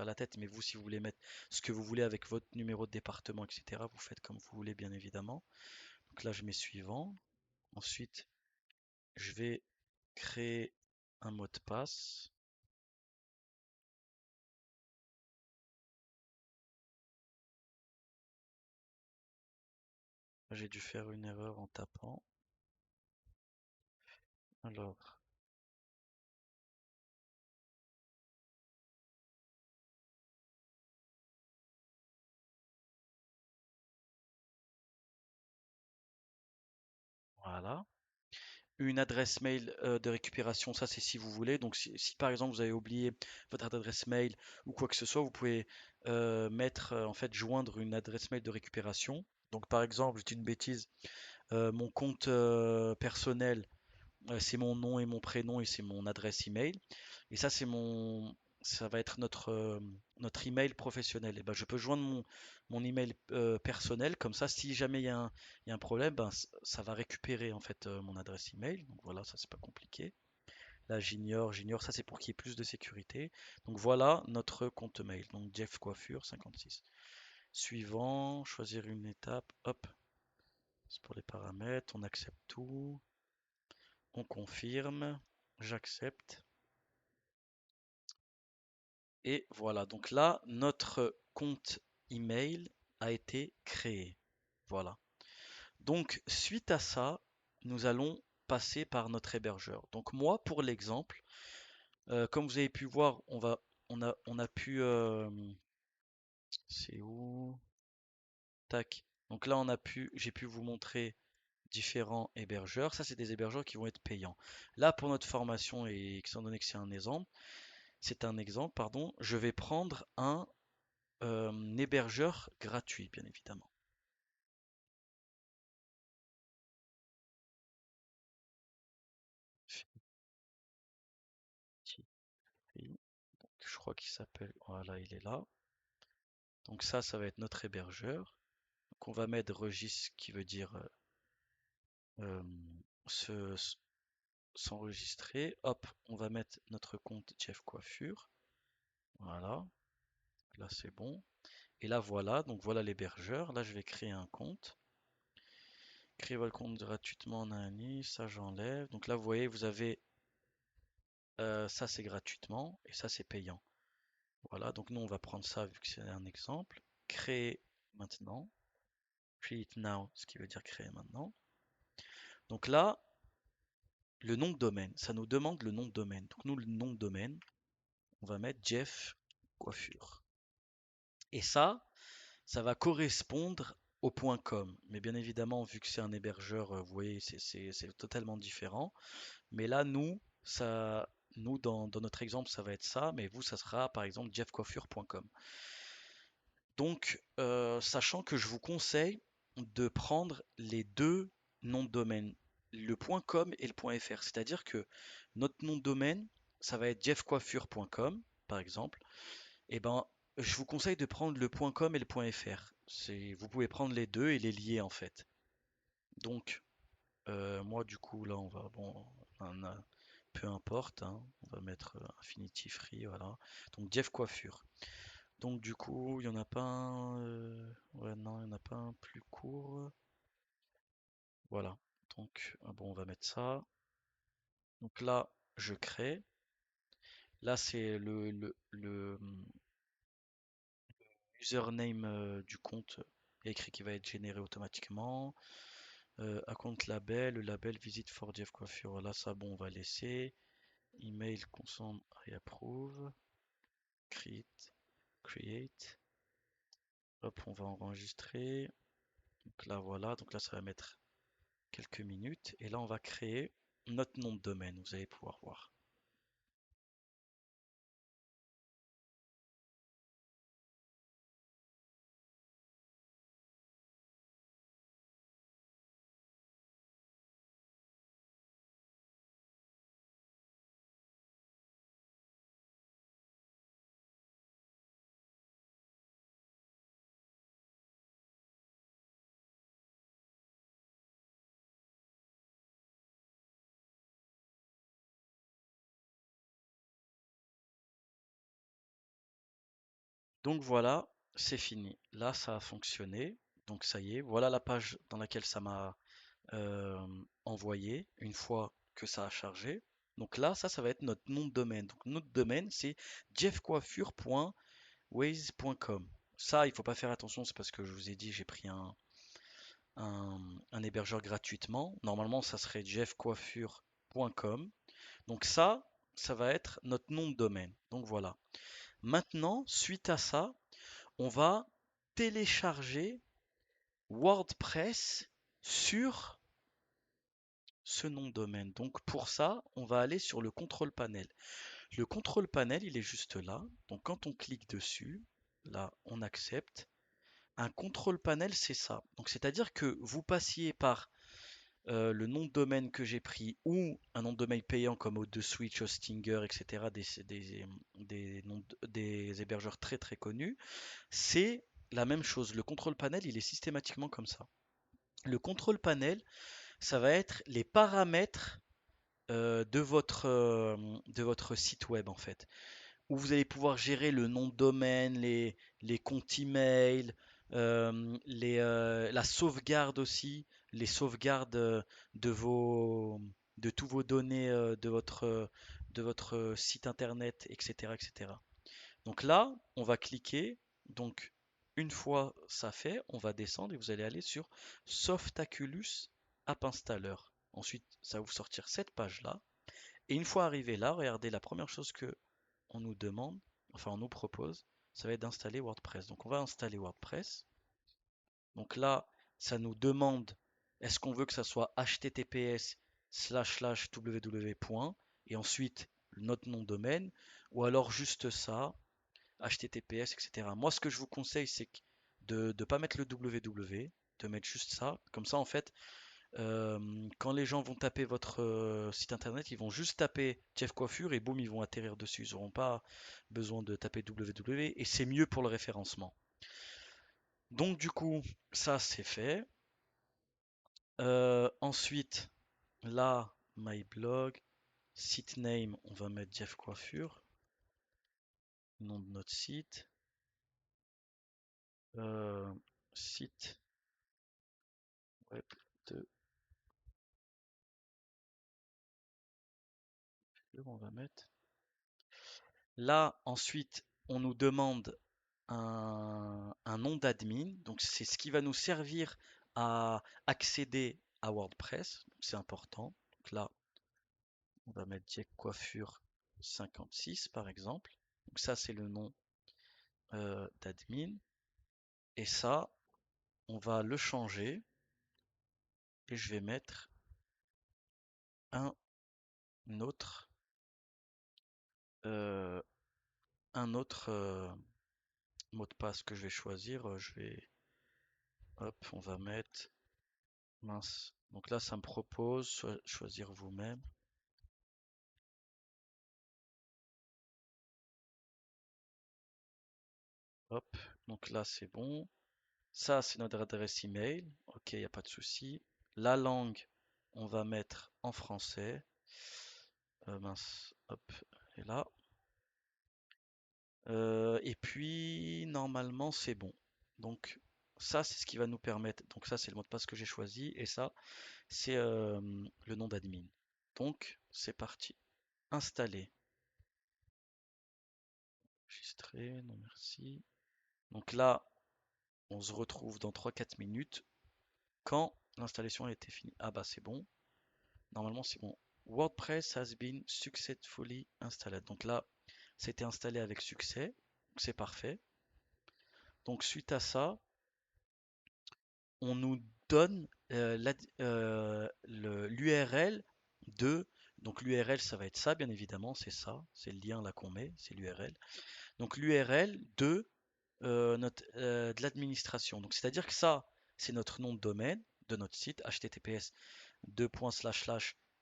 pas la tête, mais vous, si vous voulez mettre ce que vous voulez avec votre numéro de département, etc., vous faites comme vous voulez, bien évidemment. Donc là, je mets suivant. Ensuite, je vais créer un mot de passe. J'ai dû faire une erreur en tapant. Alors, voilà. Une adresse mail de récupération, ça c'est si vous voulez. Donc si par exemple vous avez oublié votre adresse mail ou quoi que ce soit, vous pouvez mettre en fait joindre une adresse mail de récupération. Donc par exemple, je dis une bêtise, mon compte personnel, c'est mon nom et mon prénom et c'est mon adresse email. Et ça ça va être notre email professionnel. Et ben je peux joindre mon email personnel comme ça. Si jamais il y a un problème, ben ça va récupérer en fait mon adresse email. Donc voilà, ça c'est pas compliqué. Là j'ignore, ça c'est pour qu'il y ait plus de sécurité. Donc voilà notre compte mail. Donc Jeff Coiffure 56. Suivant, choisir une étape. Hop, c'est pour les paramètres. On accepte tout. On confirme. J'accepte. Et voilà, donc là, notre compte email a été créé. Voilà. Donc, suite à ça, nous allons passer par notre hébergeur. Donc moi, pour l'exemple, comme vous avez pu voir, on a pu, c'est où? Tac. Donc là, j'ai pu vous montrer différents hébergeurs. Ça, c'est des hébergeurs qui vont être payants. Là, pour notre formation et étant donné que c'est un exemple, pardon, je vais prendre un hébergeur gratuit, bien évidemment. Fitifri. Je crois qu'il s'appelle. Voilà, il est là. Donc ça va être notre hébergeur. Donc on va mettre registre qui veut dire euh, se- s- s'enregistrer. Hop, on va mettre notre compte Jeff Coiffure. Voilà, là c'est bon. Et là voilà, donc voilà l'hébergeur. Là je vais créer un compte. Créer votre compte gratuitement, nani, ça j'enlève. Donc là vous voyez, vous avez ça c'est gratuitement et ça c'est payant. Voilà, donc nous on va prendre ça vu que c'est un exemple. Créer maintenant. Create now, ce qui veut dire créer maintenant. Donc là, le nom de domaine, ça nous demande le nom de domaine. Donc nous, le nom de domaine, on va mettre Jeff Coiffure. Et ça va correspondre au .com. Mais bien évidemment, vu que c'est un hébergeur, vous voyez, c'est totalement différent. Mais là, nous dans notre exemple, ça va être ça. Mais vous, ça sera par exemple jeffcoiffure.com. Donc, sachant que je vous conseille de prendre les deux noms de domaine, le .com et le .fr. C'est-à-dire que notre nom de domaine, ça va être jeffcoiffure.com, par exemple. Et ben, je vous conseille de prendre le .com et le .fr. Vous pouvez prendre les deux et les lier en fait. Donc, moi du coup là, peu importe, hein, on va mettre Infinity Free, voilà. Donc Jeff Coiffure. Donc du coup, il y en a pas un, ouais, non, il y en a pas un plus court. Voilà. Donc bon, on va mettre ça. Donc là, je crée. Là, c'est le username du compte écrit qui va être généré automatiquement. Account label, le label visite for Jeff Coiffure. Voilà, ça, bon, on va laisser. Email consent I approve. Create, create. Hop, on va enregistrer. Donc là, voilà. Donc là, ça va mettre quelques minutes. Et là, on va créer notre nom de domaine. Vous allez pouvoir voir. Donc voilà, c'est fini. Là, ça a fonctionné. Donc ça y est, voilà la page dans laquelle ça m'a envoyé une fois que ça a chargé. Donc là, ça va être notre nom de domaine. Donc notre domaine, c'est jeffcoiffure.waze.com. Ça, il faut pas faire attention, c'est parce que je vous ai dit, j'ai pris un hébergeur gratuitement. Normalement, ça serait jeffcoiffure.com. Donc ça va être notre nom de domaine. Donc voilà. Maintenant, suite à ça, on va télécharger WordPress sur ce nom de domaine. Donc pour ça, on va aller sur le contrôle panel. Le contrôle panel, il est juste là. Donc quand on clique dessus, là, on accepte. Un contrôle panel, c'est ça. Donc c'est-à-dire que vous passiez par le nom de domaine que j'ai pris ou un nom de domaine payant comme O2Switch, Hostinger, etc. Des hébergeurs très très connus. C'est la même chose. Le contrôle panel, il est systématiquement comme ça. Le contrôle panel, ça va être les paramètres de votre site web en fait, où vous allez pouvoir gérer le nom de domaine, les comptes email, la sauvegarde aussi, les sauvegardes de tous vos données de votre site internet, etc., etc. Donc là, on va cliquer. Donc une fois ça fait, on va descendre et vous allez aller sur Softaculous App Installer. Ensuite, ça va vous sortir cette page-là. Et une fois arrivé là, regardez, la première chose que on nous demande, enfin on nous propose, ça va être d'installer WordPress. Donc on va installer WordPress. Donc là, ça nous demande est-ce qu'on veut que ça soit https://www. Et ensuite notre nom de domaine, ou alors juste ça, https, etc. Moi, ce que je vous conseille, c'est de ne pas mettre le www, de mettre juste ça. Comme ça, en fait, quand les gens vont taper votre site internet, ils vont juste taper Jeff Coiffure et boum, ils vont atterrir dessus. Ils n'auront pas besoin de taper www et c'est mieux pour le référencement. Donc du coup, ça c'est fait. Ensuite, là, my blog, site name, on va mettre Jeff Coiffure, nom de notre site. Euh, Site web de on va mettre. Là, ensuite, on nous demande un nom d'admin. Donc, c'est ce qui va nous servir à accéder à WordPress. C'est important. Donc là, on va mettre Jack Coiffure 56 par exemple. Donc ça, c'est le nom d'admin. Et ça, on va le changer. Et je vais mettre un autre, euh, un autre mot de passe que je vais choisir. Je vais, hop, on va mettre, mince. Donc là, ça me propose choisir vous-même. Hop, donc là c'est bon. Ça c'est notre adresse email. Ok, il n'y a pas de souci. La langue, on va mettre en français. Mince, hop, et là. Et puis normalement c'est bon. Donc ça c'est ce qui va nous permettre. Donc ça c'est le mot de passe que j'ai choisi et ça c'est le nom d'admin. Donc c'est parti. Installer. Enregistrer, non merci. Donc là on se retrouve dans 3-4 minutes quand l'installation a été finie. Ah bah c'est bon. Normalement c'est bon. WordPress has been successfully installed. Donc là, c'était installé avec succès. C'est parfait. Donc suite à ça, on nous donne l'URL de... Donc l'URL, ça va être ça, bien évidemment, c'est ça. C'est le lien là qu'on met, c'est l'URL. Donc l'URL de l'administration. Donc c'est-à-dire que ça, c'est notre nom de domaine de notre site, https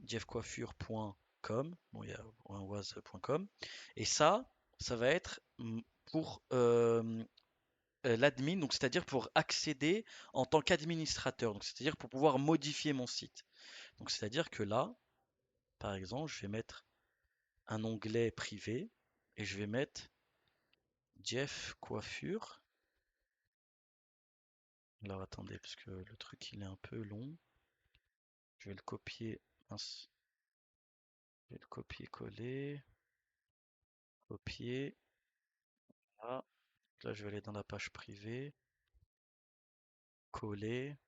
jeffcoiffure.com, bon, il y a un was.com, et ça va être pour l'admin, donc c'est-à-dire pour accéder en tant qu'administrateur, donc c'est-à-dire pour pouvoir modifier mon site. Donc c'est-à-dire que là, par exemple, je vais mettre un onglet privé et je vais mettre Jeff Coiffure. Alors attendez, parce que le truc il est un peu long. Je vais le copier. Mince. Je vais le copier-coller. Copier. Là. Là, je vais aller dans la page privée. Coller.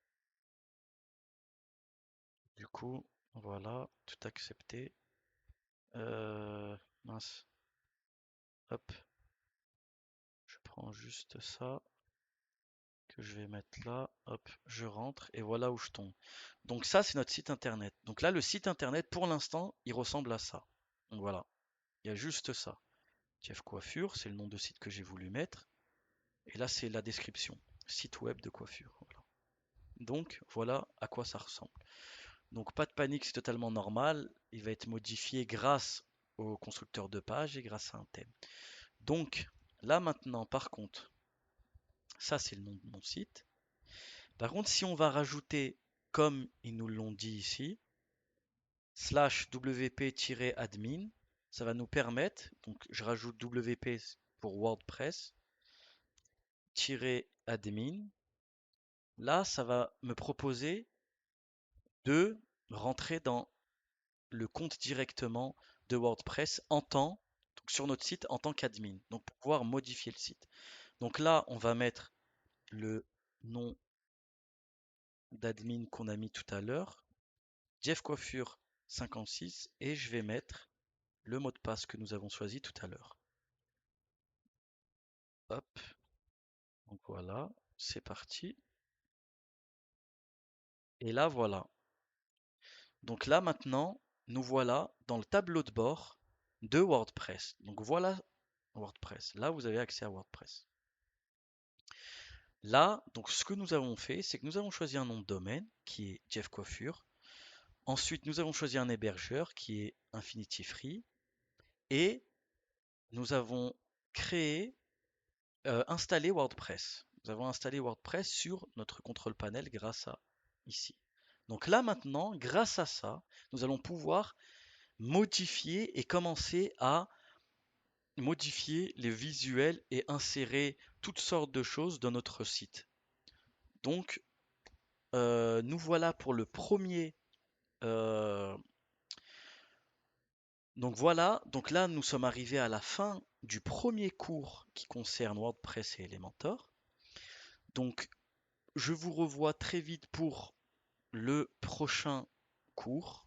Du coup, voilà, tout accepté. Mince. Hop. Je prends juste ça que je vais mettre là. Hop, je rentre et voilà où je tombe. Donc ça, c'est notre site internet. Donc là, le site internet, pour l'instant, il ressemble à ça. Donc voilà, il y a juste ça. Jeff Coiffure, c'est le nom de site que j'ai voulu mettre. Et là, c'est la description. Site web de coiffure. Voilà. Donc voilà à quoi ça ressemble. Donc pas de panique, c'est totalement normal. Il va être modifié grâce au constructeur de page et grâce à un thème. Donc là maintenant, par contre, ça c'est le nom de mon site. Par contre, si on va rajouter, comme ils nous l'ont dit ici, /wp-admin, ça va nous permettre, donc je rajoute wp pour WordPress-admin. Là, ça va me proposer de rentrer dans le compte directement de WordPress donc sur notre site en tant qu'admin, donc pour pouvoir modifier le site. Donc là, on va mettre le nom d'admin qu'on a mis tout à l'heure, Jeff Coiffure 56, et je vais mettre le mot de passe que nous avons choisi tout à l'heure. Hop, donc voilà, c'est parti. Et là, voilà. Donc là, maintenant, nous voilà dans le tableau de bord de WordPress. Donc voilà WordPress. Là, vous avez accès à WordPress. Là, donc ce que nous avons fait, c'est que nous avons choisi un nom de domaine qui est Jeff Coiffure. Ensuite, nous avons choisi un hébergeur qui est Infinity Free. Et nous avons installé WordPress. Nous avons installé WordPress sur notre contrôle panel grâce à ici. Donc là maintenant, grâce à ça, nous allons pouvoir modifier et commencer à modifier les visuels et insérer toutes sortes de choses dans notre site. Donc, nous voilà pour le premier. euh, donc voilà, donc là nous sommes arrivés à la fin du premier cours qui concerne WordPress et Elementor. Donc je vous revois très vite pour le prochain cours.